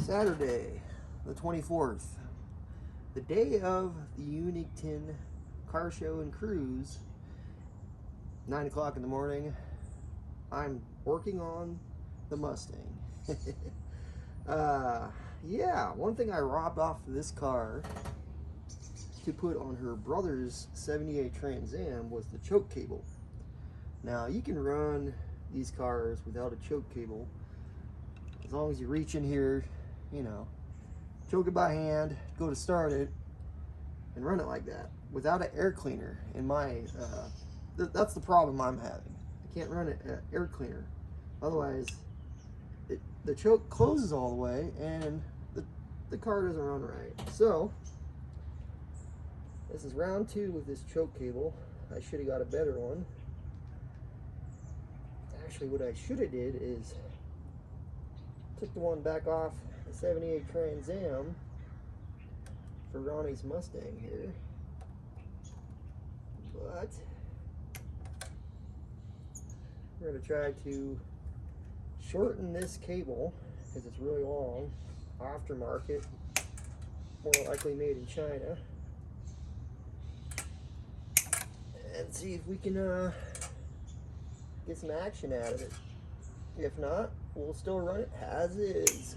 Saturday, the 24th, the day of the Unington Car Show and Cruise, 9 o'clock in the morning. I'm working on the Mustang. Yeah, one thing I robbed off of this car to put on her brother's 78 Trans Am was the choke cable. Now, you can run these cars without a choke cable as long as you reach in here, you know, choke it by hand, go to start it, and run it like that without an air cleaner. In my, that's the problem I'm having. I can't run it air cleaner. Otherwise, the choke closes all the way and the car doesn't run right. So, this is round 2 with this choke cable. I should have got a better one. Actually, what I should have did is took the one back off the 78 Trans Am for Ronnie's Mustang here. But we're going to try to shorten this cable because it's really long, aftermarket, more likely made in China, and see if we can get some action out of it. If not, we'll still run it as is.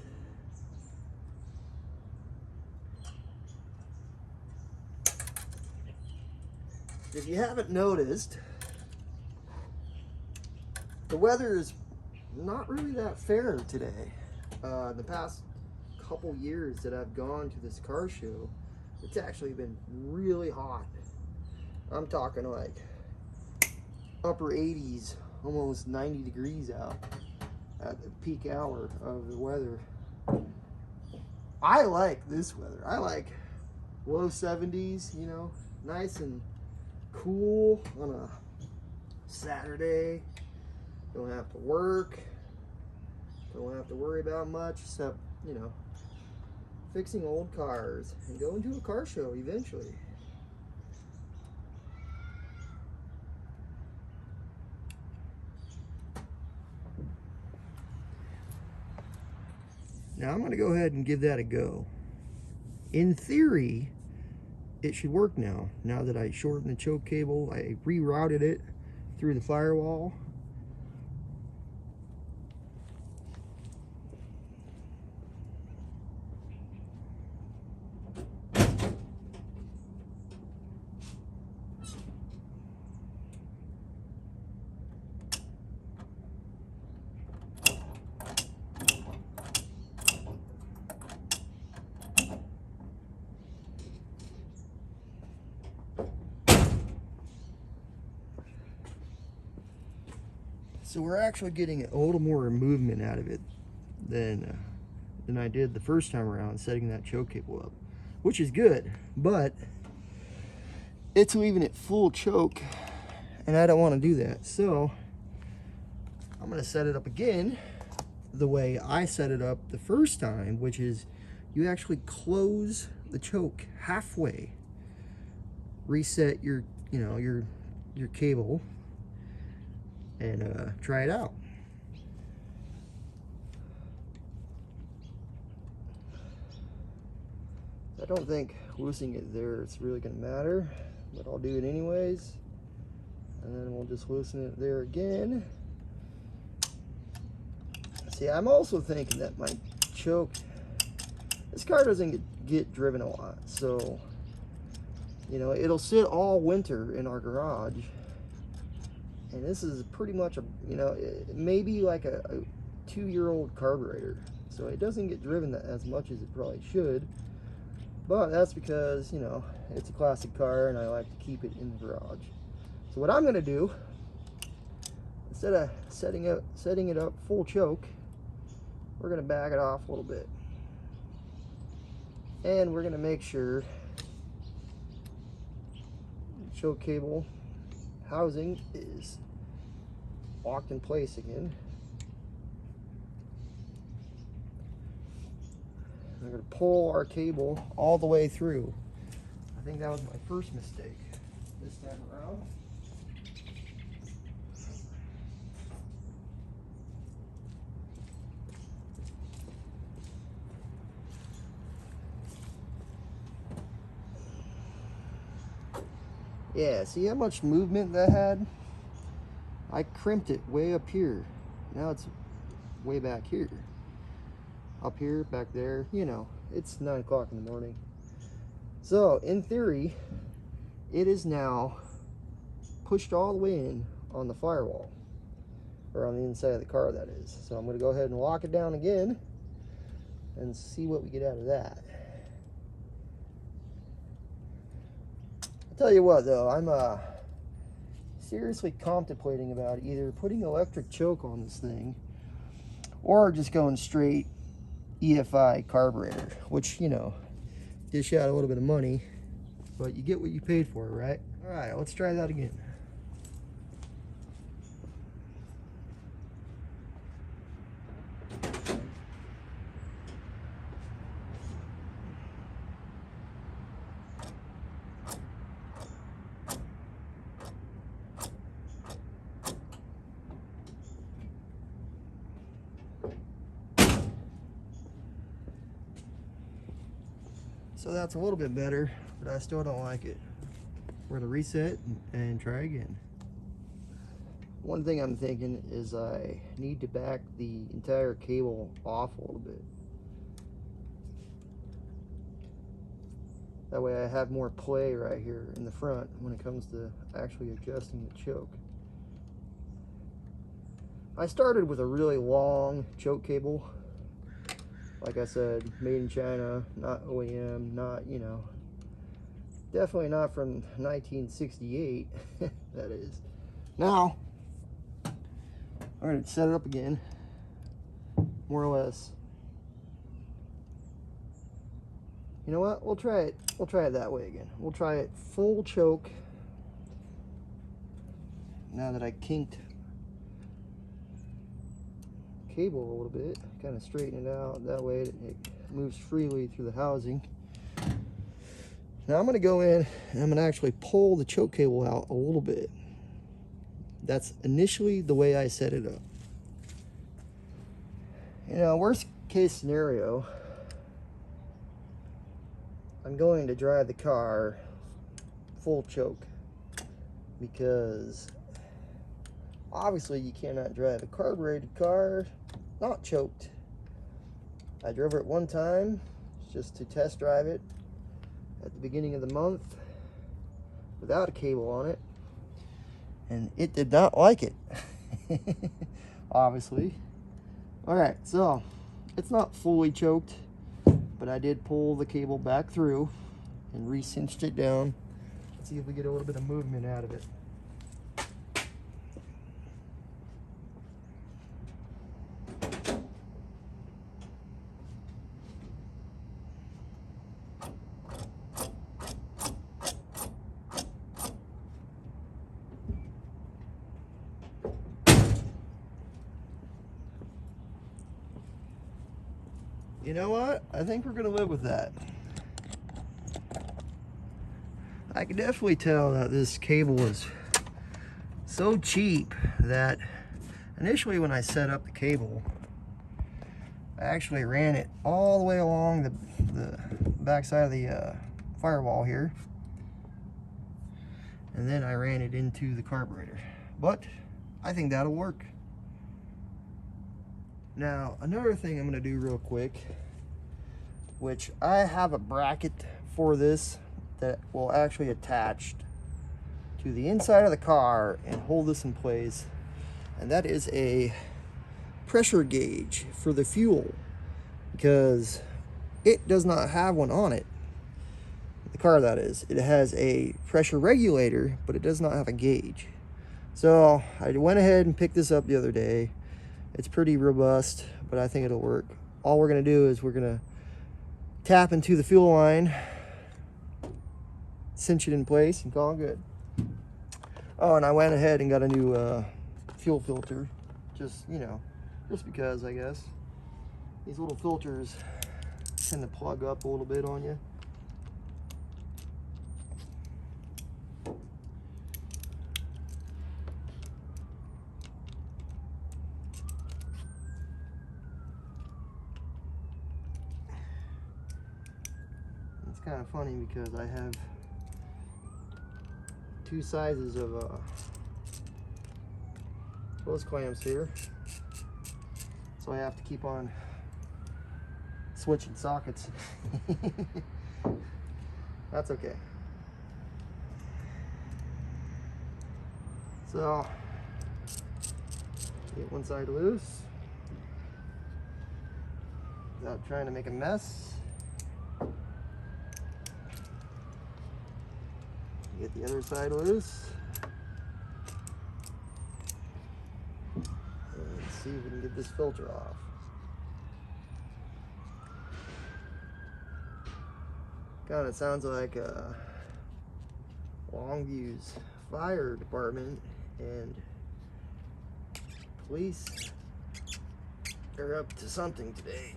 If you haven't noticed, the weather is not really that fair today. The past couple years that I've gone to this car show, it's actually been really hot. I'm talking like upper 80s, almost 90 degrees out at the peak hour of the weather. I like this weather. I like low 70s, you know, nice and cool on a Saturday. Don't have to work. Don't have to worry about much except, you know, fixing old cars and going to a car show eventually. Now I'm going to go ahead and give that a go. In theory, it should work now. Now that I shortened the choke cable, I rerouted it through the firewall. So we're actually getting a little more movement out of it than I did the first time around setting that choke cable up, which is good, but it's leaving it full choke and I don't want to do that. So I'm going to set it up again the way I set it up the first time, which is you actually close the choke halfway, reset your, you know, your cable, and try it out. I don't think loosening it there it's really going to matter, but I'll do it anyways, and then we'll just loosen it there again. See, I'm also thinking that my choke, this car doesn't get driven a lot, so you know, it'll sit all winter in our garage. And this is pretty much a, you know, maybe like a 2-year-old carburetor. So it doesn't get driven as much as it probably should. But that's because, you know, it's a classic car and I like to keep it in the garage. So what I'm going to do, instead of setting it up full choke, we're going to back it off a little bit. And we're going to make sure the choke cable housing is locked in place again. We're going to pull our cable all the way through. I think that was my first mistake this time around. Yeah, see how much movement that had? I crimped it way up here. Now it's way back here. Up here, back there, you know, it's 9 o'clock in the morning. So, in theory, it is now pushed all the way in on the firewall, or on the inside of the car, that is. So I'm going to go ahead and lock it down again and see what we get out of that. I'll tell you what though, I'm seriously contemplating about either putting electric choke on this thing or just going straight EFI carburetor, which, you know, dish out a little bit of money, but you get what you paid for, right? All right, let's try that again. So that's a little bit better, but I still don't like it. We're gonna reset and try again. One thing I'm thinking is I need to back the entire cable off a little bit. That way I have more play right here in the front when it comes to actually adjusting the choke. I started with a really long choke cable. Like I said, made in China, not OEM, not, you know, definitely not from 1968, that is. Now, I'm going to set it up again, more or less. You know what? We'll try it. We'll try it that way again. We'll try it full choke. Now that I kinked cable a little bit, kind of straighten it out. That way it moves freely through the housing. Now I'm going to go in and I'm going to actually pull the choke cable out a little bit. That's initially the way I set it up. You know, worst case scenario, I'm going to drive the car full choke, because obviously you cannot drive a carbureted car not choked. I drove it one time just to test drive it at the beginning of the month without a cable on it, and it did not like it. Obviously. Alright, so it's not fully choked, but I did pull the cable back through and re-cinched it down. Let's see if we get a little bit of movement out of it. You know what? I think we're gonna live with that. I can definitely tell that this cable is so cheap that initially when I set up the cable, I actually ran it all the way along the back side of the firewall here, and then I ran it into the carburetor. But I think that'll work. Now, another thing I'm going to do real quick, which I have a bracket for this that will actually attach to the inside of the car and hold this in place, and that is a pressure gauge for the fuel, because it does not have one on it. The car, that is. It has a pressure regulator, but it does not have a gauge. So I went ahead and picked this up the other day. It's pretty robust, but I think it'll work. All we're gonna do is we're gonna tap into the fuel line, cinch it in place, and call it good. Oh, and I went ahead and got a new fuel filter. Just, you know, just because, I guess. These little filters tend to plug up a little bit on you. It's kind of funny because I have two sizes of hose clamps here, so I have to keep on switching sockets. That's okay. So get one side loose without trying to make a mess. Get the other side loose. And see if we can get this filter off. God, it sounds like Longview's fire department and police are up to something today.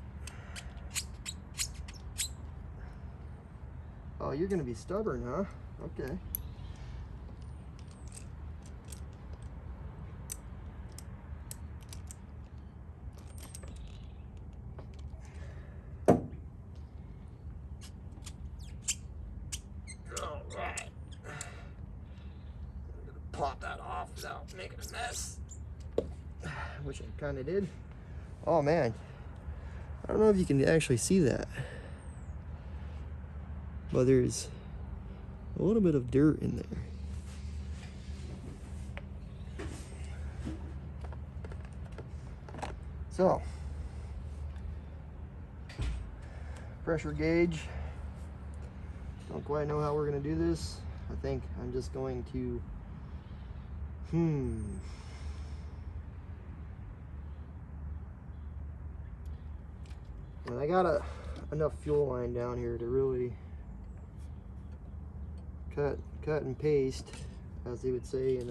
Oh, you're gonna be stubborn, huh? Okay. All right. I'm gonna pop that off without making a mess. Which I kind of did. Oh man, I don't know if you can actually see that, but there's a little bit of dirt in there. So, pressure gauge. Don't quite know how we're going to do this. I think I'm just going to, And I got enough fuel line down here to really cut and paste, as they would say in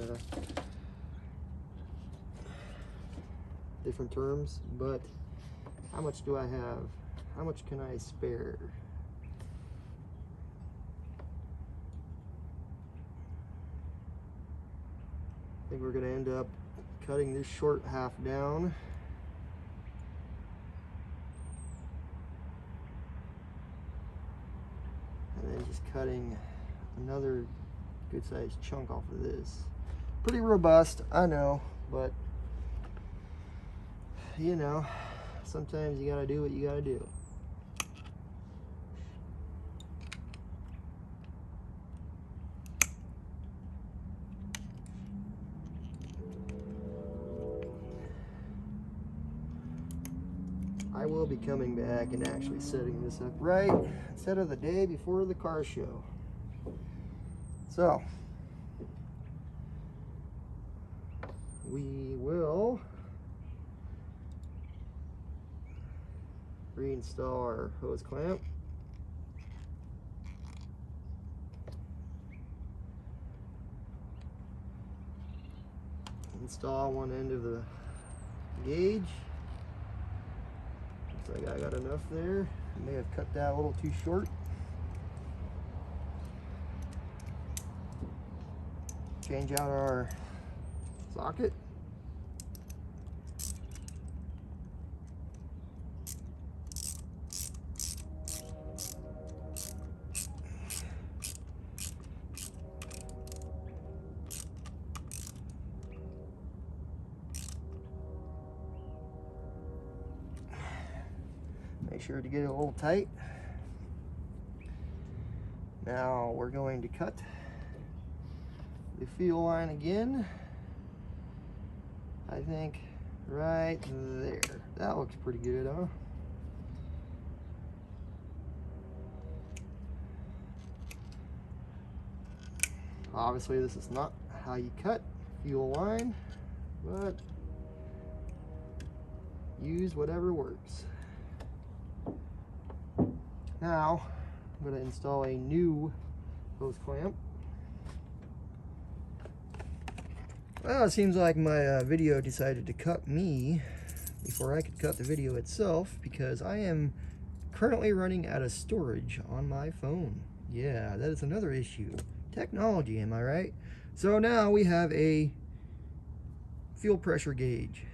different terms. But how much do I have? How much can I spare? I think we're going to end up cutting this short half down. And then just cutting another good sized chunk off of this. Pretty robust, I know, but you know, sometimes you gotta do what you gotta do. I will be coming back and actually setting this up right instead of the day before the car show. So we will reinstall our hose clamp. Install one end of the gauge. Looks like I got enough there. I may have cut that a little too short. Change out our socket. Make sure to get it a little tight. Now we're going to cut the fuel line again. I think right there. That looks pretty good, huh? Obviously this is not how you cut fuel line, but use whatever works. Now I'm going to install a new hose clamp. Well, it seems like my video decided to cut me before I could cut the video itself, because I am currently running out of storage on my phone. Yeah, that is another issue. Technology, am I right? So now we have a fuel pressure gauge.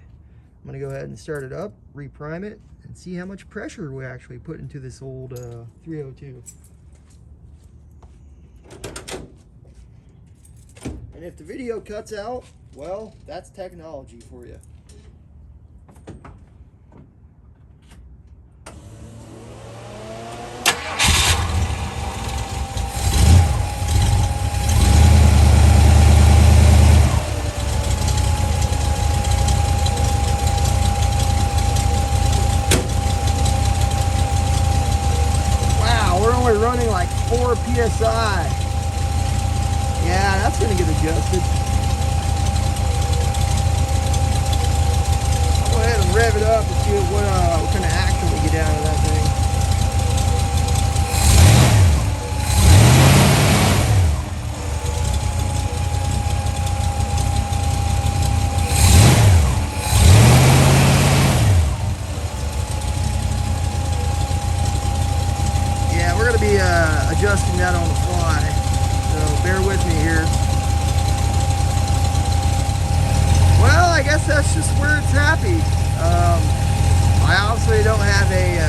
I'm going to go ahead and start it up, reprime it, and see how much pressure we actually put into this old 302. And if the video cuts out, well, that's technology for you. Wow, we're only running like 4 PSI. Yeah, that's gonna get adjusted. I'll go ahead and rev it up and see what kind of action we get out of that thing. Yeah, we're gonna be adjusting that on the fly. So bear with me here. Well, I guess that's just where it's happy. I obviously don't have a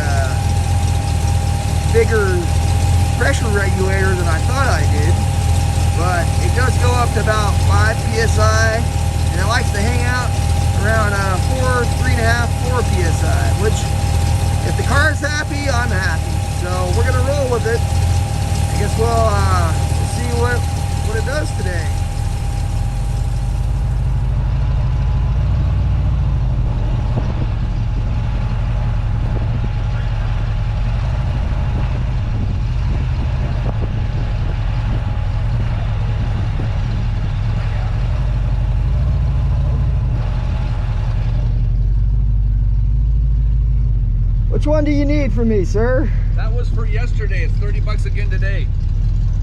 bigger pressure regulator than I thought I did, but it does go up to about 5 PSI, and it likes to hang out around 3.5, 4 PSI, which if the car's happy, I'm happy. So we're gonna roll with it. I guess we'll see what it does today. Which one do you need from me, sir? That was for yesterday. It's 30 bucks again today.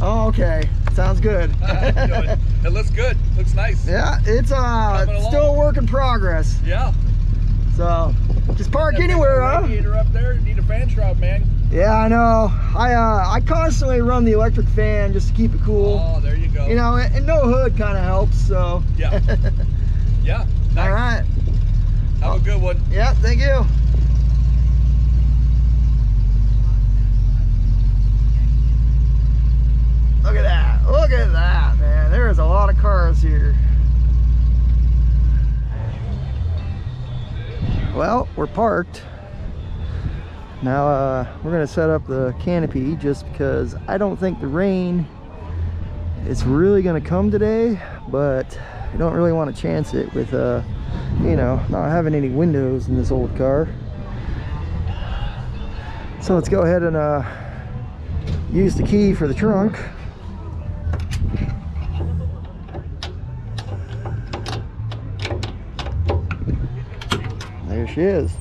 Oh, okay. Sounds good. Good. It looks good. Looks nice. Yeah, it's still a work in progress. Yeah. So, just park anywhere, huh? Radiator up there. Need a fan shroud, man. Yeah, I know. I constantly run the electric fan just to keep it cool. Oh, there you go. You know, and no hood kind of helps. So. Yeah. Yeah. Nice. All right. Have a good one. Yeah. Thank you. Look at that. Look at that, man. There's a lot of cars here. Well, we're parked. Now we're going to set up the canopy just because I don't think the rain is really going to come today, but I don't really want to chance it with, you know, not having any windows in this old car. So let's go ahead and use the key for the trunk. There she is.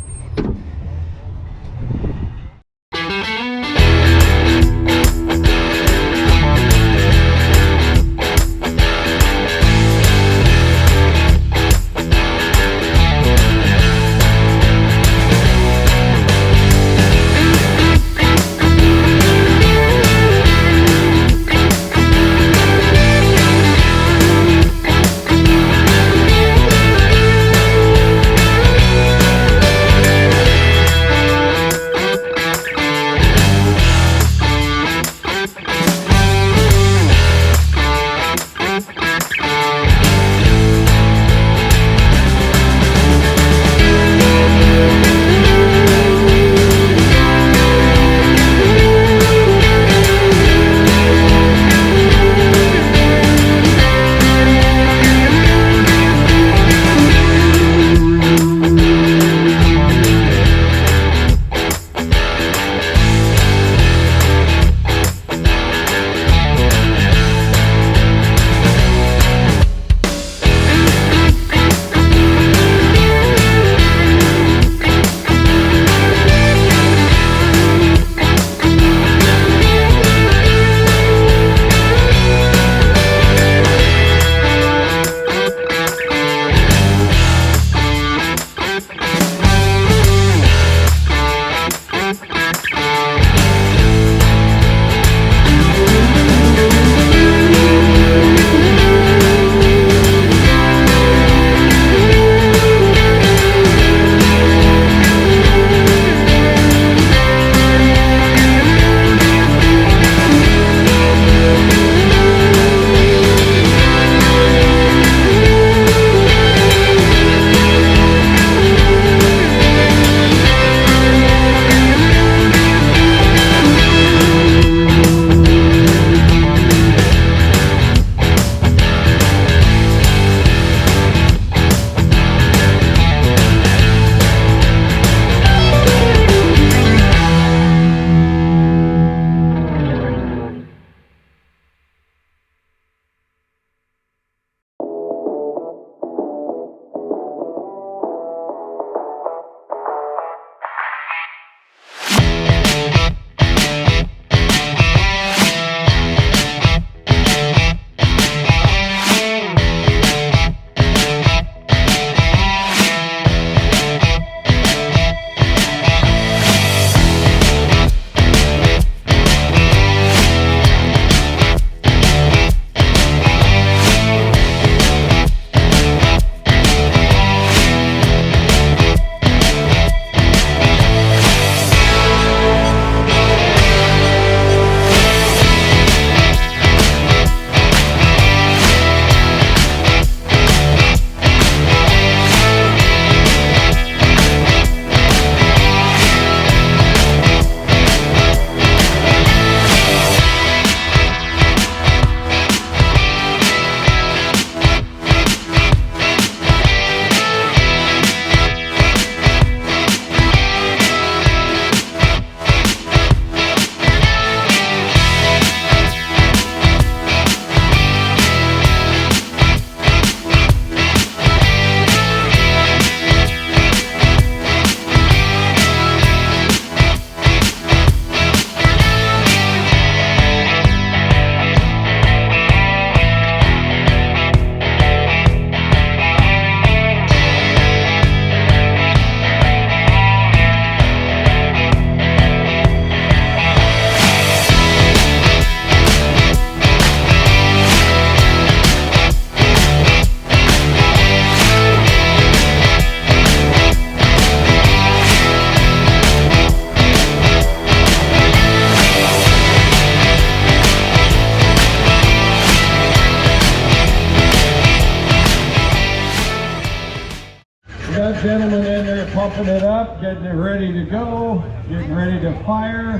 pumping it up, getting it ready to go, getting ready to fire.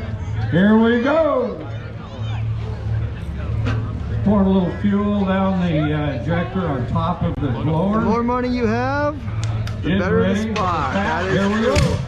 Here we go. Pouring a little fuel down the injector on top of the blower. The more money you have, the better the spot. That is Here we true. go.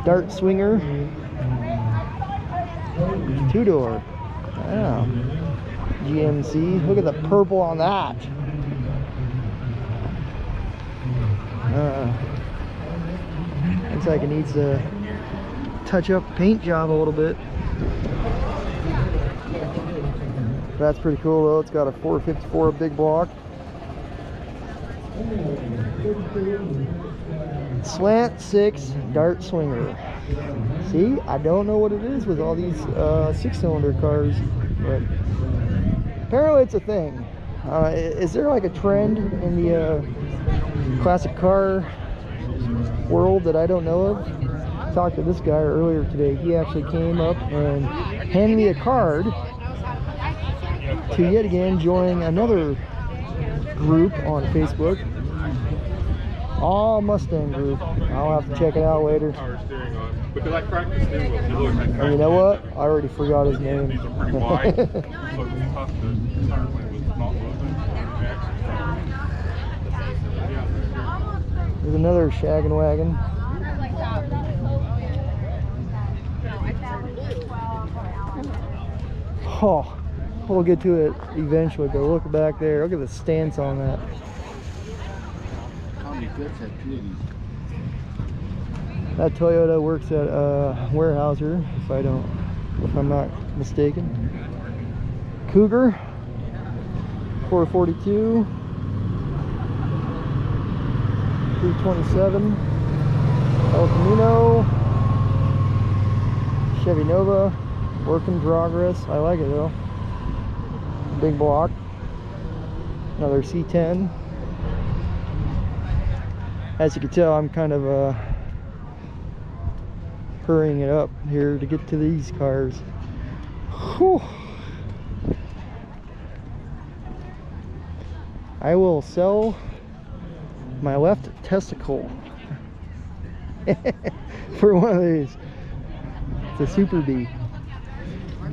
Dart Swinger, 2-door. Wow. GMC. Look at the purple on that. Looks like it needs to touch up the paint job a little bit. That's pretty cool though. It's got a 454 big block. Slant 6 Dart Swinger. See, I don't know what it is with all these 6-cylinder cars, but apparently it's a thing. Is there like a trend in the classic car world that I don't know of? I talked to this guy earlier today. He actually came up and handed me a card to yet again join another group on Facebook. All Mustang group. I'll have to check it out later. Because I practiced new ones. You look, And you know what? I already forgot his name. these are pretty wide. So it's tough to start playing with not moving. There's another shaggin' wagon. Oh, we'll get to it eventually, but look back there. Look at the stance on that. That Toyota works at Weyerhaeuser, if I'm not mistaken. Cougar, 442, 327, El Camino, Chevy Nova, work in progress. I like it though. Big block. Another C10. As you can tell, I'm kind of hurrying it up here to get to these cars. Whew. I will sell my left testicle for one of these. It's a Super B.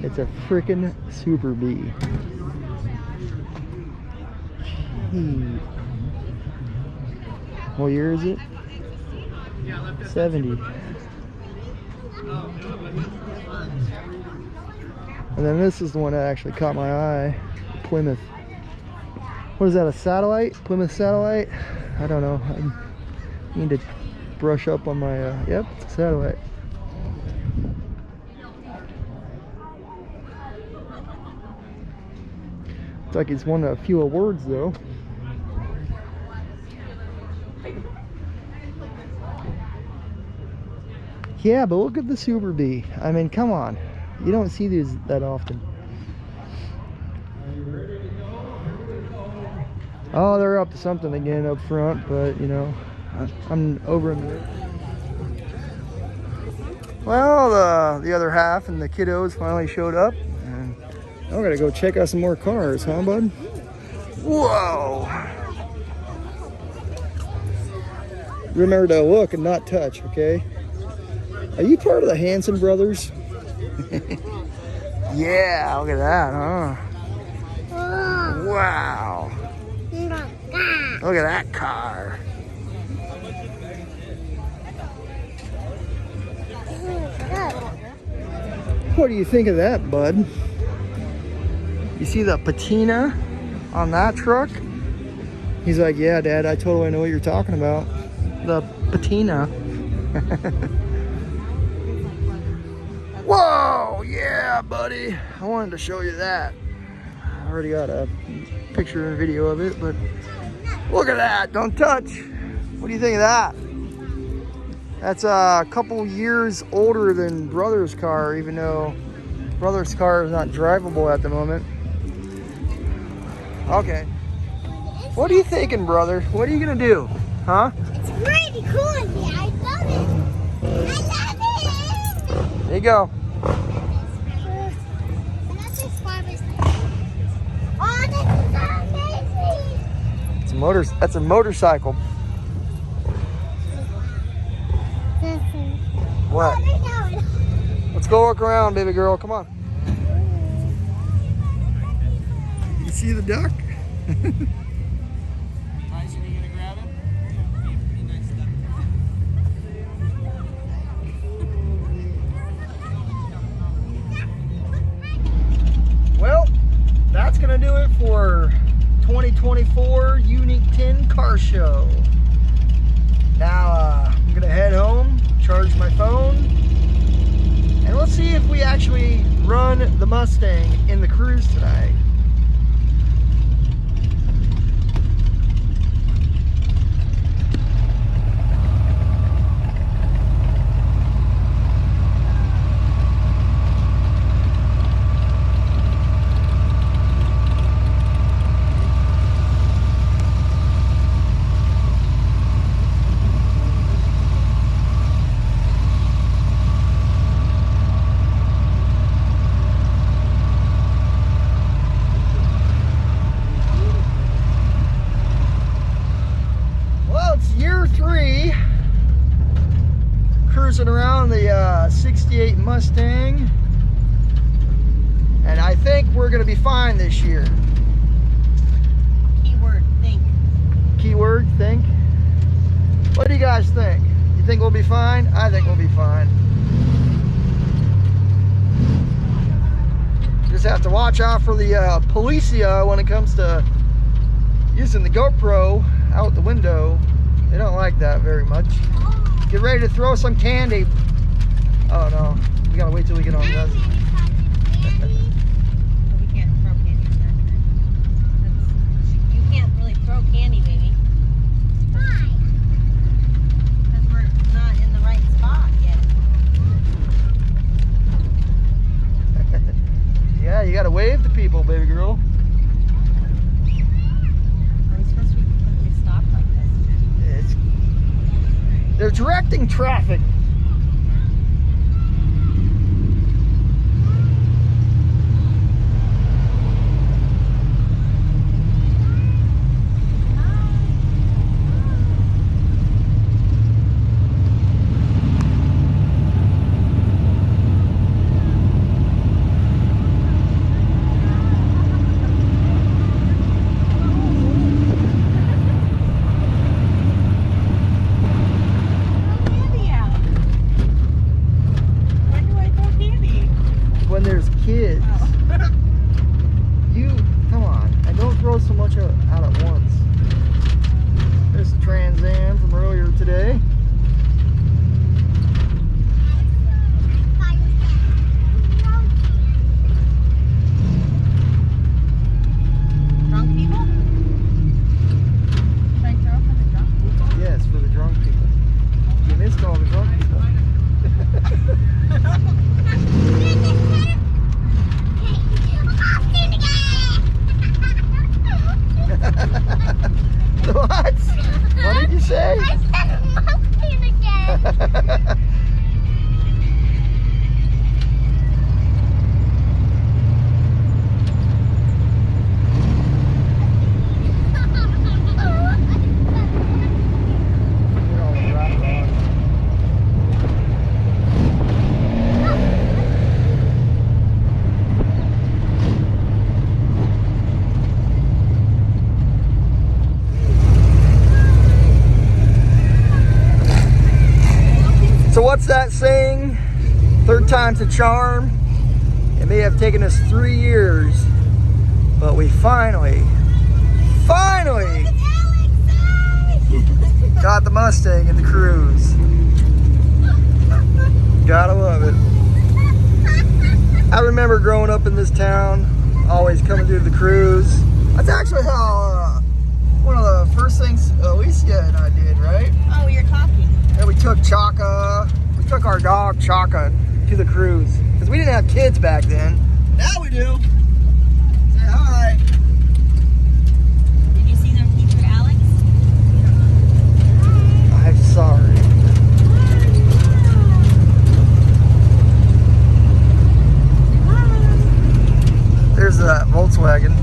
It's a freaking Super B. Gee. What year is it? 70. And then this is the one that actually caught my eye. Plymouth. What is that, a satellite? Plymouth satellite? I don't know. I need to brush up on my, yep, it's a satellite. Looks like he's won a few awards though. Yeah, but look at the Super Bee. I mean, come on. You don't see these that often. Oh, they're up to something again up front, but you know, I'm over in the... Well, the other half and the kiddos finally showed up, and I'm gonna go check out some more cars, huh, bud? Whoa! Remember to look and not touch, okay? Are you part of the Hanson brothers? Yeah, look at that, huh? Wow! Look at that car. What do you think of that, bud? You see the patina on that truck? He's like, yeah, Dad, I totally know what you're talking about. The patina. Whoa, yeah, buddy. I wanted to show you that. I already got a picture and video of it, but look at that. Don't touch. What do you think of that? That's a couple years older than Brother's car, even though Brother's car is not drivable at the moment. Okay. What are you thinking, brother? What are you gonna do? Huh? It's pretty cool in here. I love it. I love it. There you go. Oh, this is amazing. It's that's a motorcycle. What? Let's go walk around, baby girl. Come on. You see the duck? Well, that's gonna do it for 2024 Unique 10 Car Show. Now I'm gonna head home, charge my phone, and let's see if we actually run the Mustang in the cruise tonight. Cruising around the 68 Mustang, and I think we're gonna be fine this year. Keyword, think. Keyword, think. What do you guys think? You think we'll be fine? I think we'll be fine. Just have to watch out for the policia when it comes to using the GoPro out the window. They don't like that very much. Get ready to throw some candy. Oh no, we gotta wait till we get on this. We can't throw candy. You can't really throw candy, baby. Why? Because we're not in the right spot yet. Yeah, you gotta wave to people, baby girl. Are we supposed to be completely stopped like this? They're directing traffic. When there's kids. Oh. You, come on, and don't throw so much out at once. There's the Trans Am from earlier today. time's a charm. It may have taken us 3 years, but we finally got the Mustang in the cruise. Gotta love it. I remember growing up in this town, always coming through the cruise. That's actually how one of the first things Alicia and I did, right? Oh, you're talking. And we took our dog Chaka to the cruise. Because we didn't have kids back then. Now we do. Say hi. Did you see their teacher, Alex? I'm sorry. There's that Volkswagen.